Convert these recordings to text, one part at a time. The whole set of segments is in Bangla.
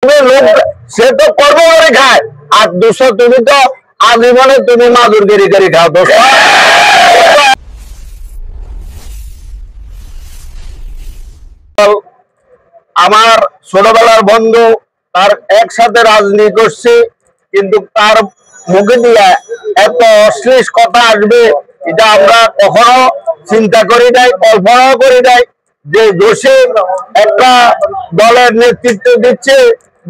তুমি লোক সে তো কর্ম করে খায়, আর দোষ তুমি তো আজীবনে তুমি মাজুরগিরি করে খাও। দোষ আমার ছোটবেলার বন্ধু, তার একসাথে রাজনীতি করছে, কিন্তু তার মুখে দিয়ে এত অশ্লীল কথা আসবে এটা আমরা কখনো চিন্তা করি নাই, কল্পনাও করি নাই। যে দোষী একটা দলের নেতৃত্ব দিচ্ছে,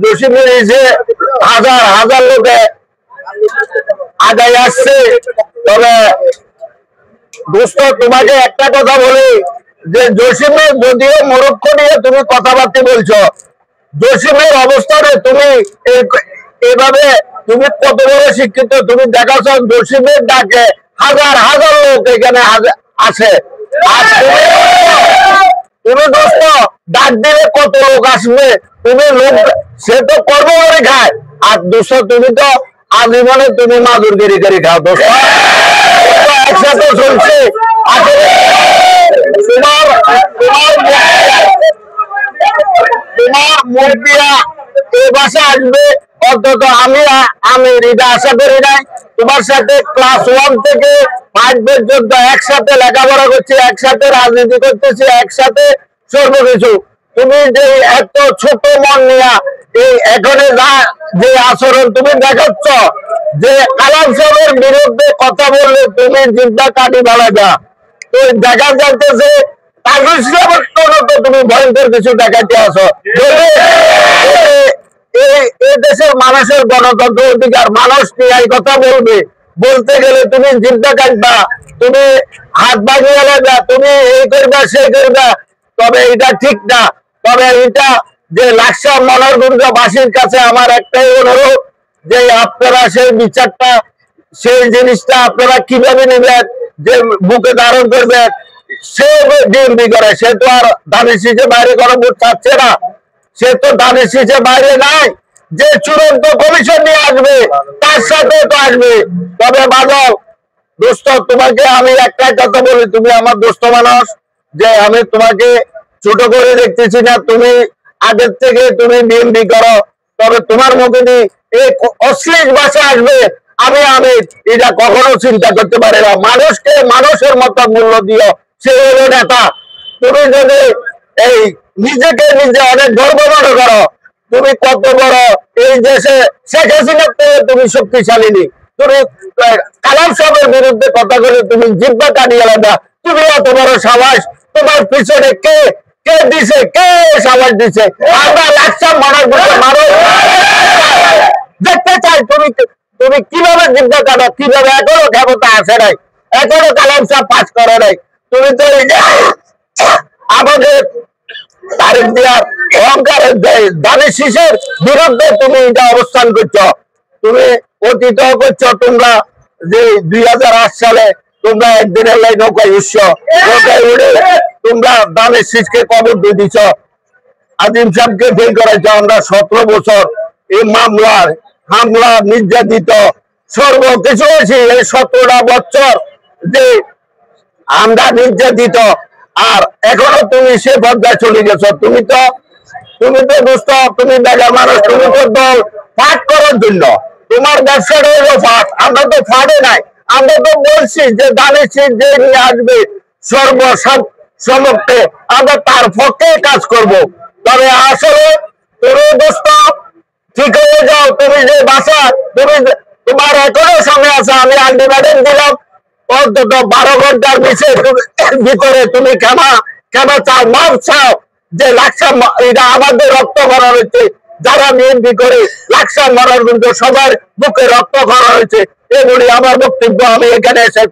দোষী বেরিয়েছে, হাজার হাজার লোকে আগায় আসছে। তবে দোস্ত, তোমাকে একটা কথা বলি যে জসিমের যদিও মূর্খ নিয়ে তুমি কথাবার্তা বলছো, জসিমের অবস্থানে তুমি এভাবে তুমি কত বড় শিক্ষিত তুমি দেখাচ্ছ। জসিমের ডাকে হাজার হাজার লোক এখানে আসে, আর তুমি দোস্ত ডাক দিলে কত লোক আসবে। তুমি লোক সে তো কর্ম করে খায়, আর দোস্ত তুমি তো আজীবনে তুমি মাজুরগিরি করে খাও। দোস্ত একসাথে চলছে, তোমার মুখ দিয়া এই ভাষা আসবে অন্তত আমি এটা আশা করি নাই। তোমার সাথে ক্লাস 1 থেকে 5 পর্যন্ত একসাথে লেখাপড়া করছি, একসাথে রাজনীতি করতেছি, একসাথে সর্বকিছু। তুমি যে এত ছোট মন নিয়া এই এখানে যে আচরণ তুমি দেখাচ্ছ, যে কালাম সাহেবের বিরুদ্ধে কথা বললে তুমি জিব্বা কাটি ফেলাবা, তো দেখা যাচ্ছে তুমি ভয়ঙ্কর কিছু দেখাতে আসো। এই দেশের মানুষের গণতন্ত্র অধিকার, মানুষ নিয়ে কথা বলবে, বলতে গেলে তুমি জিব্বা কাটবা, তুমি হাত ভাঙিয়ে লাগবা, তুমি এই করবা সেই করবা। তবে এটা ঠিক না। তবে এটা যে লাকসা মনোরগঞ্জবাসীর কাছে আমার একটাই অনুরোধ যে আপনারা সেই বিচারটা, সেই জিনিসটা আপনারা কিভাবে নেবেন, যে বুকে ধারণ করবেন। সে ডিএমপি করে, সে তো আর ধানের শীষে বাইরে গরম চাচ্ছে না, সে তো ধানের শীষে বাইরে নাই। যে চূড়ান্ত কমিশন নিয়ে আসবে তার সাথে তো আসবে। তবে বাদল দোস্ত, তোমাকে আমি একটা কথা বলি, তুমি আমার দোস্ত মানুষ, যে আমি তোমাকে ছোট করে দেখতেছি না। তুমি আগের থেকে তুমি ডিএমপি করো, তবে তোমার মুখে এই অশ্লীল ভাষা আসবে আমি এটা কখনো চিন্তা করতে পারি না। মানুষকে মানুষের মতো মূল্য দিও, সে হলো নেতা। তুমি যদি এই নিজেকে নিজে অনেক গর্ব মনে করো, তুমি কত বড় এই দেশে শেখ হাসিনার থেকে তুমি শক্তিশালী নি। তুমি কালাম সাহেবের বিরুদ্ধে কথা বলে তুমি জিব্বা কাটিয়ে লাগা, তুমি এত বড় সাহস, তোমার পিছনে কে কে দিছে, কে সাহস দিছে? আমরা লাকসাম মানুষ দেখতে চাই তুমি তুমি কিভাবে জিব্বা কাটো, কিভাবে। এখনো ক্ষমতা আসে নাই, এখনো কালাম সাহেব পাস করে নাই। তুমি তো আমাদের তারিখ দেওয়ার অহংকারের ধানের শীষের বিরুদ্ধে তুমি এটা অবস্থান করছো। তুমি অতীত করছো, তোমরা যে 2008 সালে তোমরা একদিনের লাই নৌকায় নৌকায় উঠে তোমরা ধানের শীষকে কবর দিয়ে দিছ, আজিম সাহেবকে ফেল করাইছ। আমরা 17 বছর এই হামলা নির্যাতিত সর্বকিছু হয়েছি এই 17টা বছর, যে আমরা নির্যাতিত। আর এখনো তুমি সে পর্যায়ে চলে গেছো। তুমি তো দোস্ত, তুমি দেখা মানুষ, তুমি তো দল ফাট করার জন্য, তোমার ব্যবসাটা হলো ফাট। আমরা তো ফাটে নাই, আমরা তো বলছি যে ধানের শীষ যে নিয়ে আসবে সর্বসমক্ষে আমরা তার পক্ষে কাজ করব। তবে আসলে তুমি দোস্ত ঠিক হয়ে যাও। তুমি যে বাসা, তোমার এখনো সময় আছে। আমি আলটিমেটাম দিলাম অন্তত 12 ঘন্টার ভিতরে তুমি কেন চাও, মাপ চাও যে লাকসাম এটা আমাদের রক্ত করা হয়েছে। যারা বিএনপি করে লাকসাম মনোরগঞ্জ সবার বুকে রক্ত করা হয়েছে। এগুলি আমার বক্তব্য, আমি এখানে শেষ